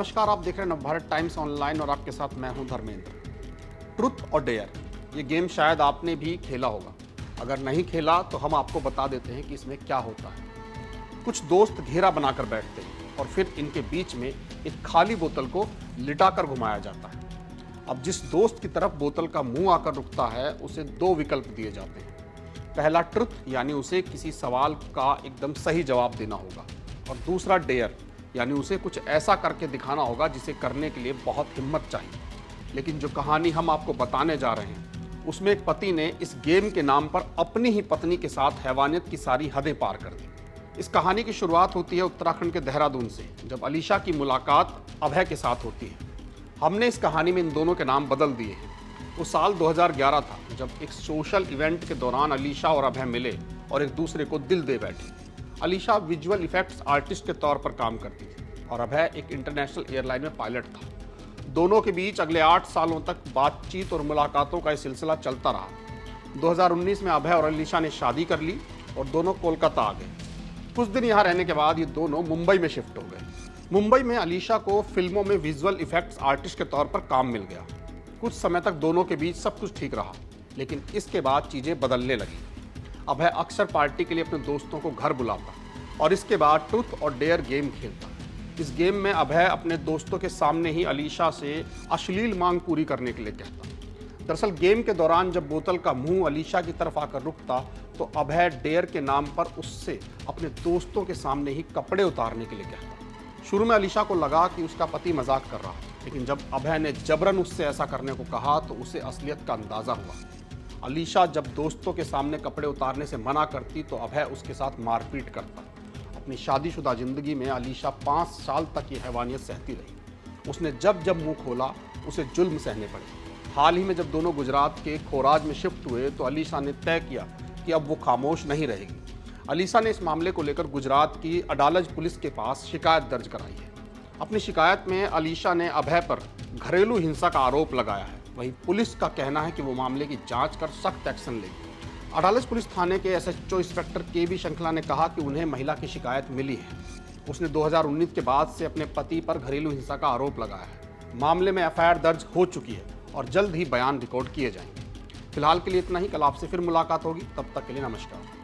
नमस्कार, आप देख रहे हैं नवभारत टाइम्स ऑनलाइन और आपके साथ मैं हूं धर्मेंद्र। ट्रुथ और डेयर, ये गेम शायद आपने भी खेला होगा। अगर नहीं खेला तो हम आपको बता देते हैं कि इसमें क्या होता है। कुछ दोस्त घेरा बनाकर बैठते हैं और फिर इनके बीच में एक खाली बोतल को लिटाकर घुमाया जाता है। अब जिस दोस्त की तरफ बोतल का मुंह आकर रुकता है उसे दो विकल्प दिए जाते हैं। पहला ट्रुथ, यानी उसे किसी सवाल का एकदम सही जवाब देना होगा, और दूसरा डेयर, यानी उसे कुछ ऐसा करके दिखाना होगा जिसे करने के लिए बहुत हिम्मत चाहिए। लेकिन जो कहानी हम आपको बताने जा रहे हैं उसमें एक पति ने इस गेम के नाम पर अपनी ही पत्नी के साथ हैवानियत की सारी हदें पार कर दी। इस कहानी की शुरुआत होती है उत्तराखंड के देहरादून से, जब अलीशा की मुलाकात अभय के साथ होती है। हमने इस कहानी में इन दोनों के नाम बदल दिए हैं। वो साल 2011 था जब एक सोशल इवेंट के दौरान अलीशा और अभय मिले और एक दूसरे को दिल दे बैठे। अलीशा विजुअल इफेक्ट्स आर्टिस्ट के तौर पर काम करती थी और अभय एक इंटरनेशनल एयरलाइन में पायलट था। दोनों के बीच अगले 8 सालों तक बातचीत और मुलाकातों का सिलसिला चलता रहा। 2019 में अभय और अलीशा ने शादी कर ली और दोनों कोलकाता आ गए। कुछ दिन यहाँ रहने के बाद ये दोनों मुंबई में शिफ्ट हो गए। मुंबई में अलीशा को फिल्मों में विजुअल इफेक्ट्स आर्टिस्ट के तौर पर काम मिल गया। कुछ समय तक दोनों के बीच सब कुछ ठीक रहा, लेकिन इसके बाद चीज़ें बदलने लगी। अभय अक्सर पार्टी के लिए अपने दोस्तों को घर बुलाता और इसके बाद ट्रुथ और डेयर गेम खेलता। इस गेम में अभय अपने दोस्तों के सामने ही अलीशा से अश्लील मांग पूरी करने के लिए कहता। दरअसल गेम के दौरान जब बोतल का मुंह अलीशा की तरफ आकर रुकता तो अभय डेयर के नाम पर उससे अपने दोस्तों के सामने ही कपड़े उतारने के लिए कहता। शुरू में अलीशा को लगा कि उसका पति मजाक कर रहा है, लेकिन जब अभय ने जबरन उससे ऐसा करने को कहा तो उसे असलियत का अंदाजा हुआ। अलीशा जब दोस्तों के सामने कपड़े उतारने से मना करती तो अभय उसके साथ मारपीट करता। अपनी शादीशुदा जिंदगी में अलीशा 5 साल तक ये हैवानियत सहती रही। उसने जब जब मुंह खोला उसे जुल्म सहने पड़े। हाल ही में जब दोनों गुजरात के खोराज में शिफ्ट हुए तो अलीशा ने तय किया कि अब वो खामोश नहीं रहेगी। अलीशा ने इस मामले को लेकर गुजरात की अडालज पुलिस के पास शिकायत दर्ज कराई है। अपनी शिकायत में अलीशा ने अभय पर घरेलू हिंसा का आरोप लगाया है। वहीं पुलिस का कहना है कि वो मामले की जांच कर सख्त एक्शन लेगी। अडालज पुलिस थाने के एसएचओ इंस्पेक्टर केबी शंखला ने कहा कि उन्हें महिला की शिकायत मिली है। उसने 2019 के बाद से अपने पति पर घरेलू हिंसा का आरोप लगाया है। मामले में एफआईआर दर्ज हो चुकी है और जल्द ही बयान रिकॉर्ड किए जाएंगे। फिलहाल के लिए इतना ही। कल आपसे फिर मुलाकात होगी, तब तक के लिए नमस्कार।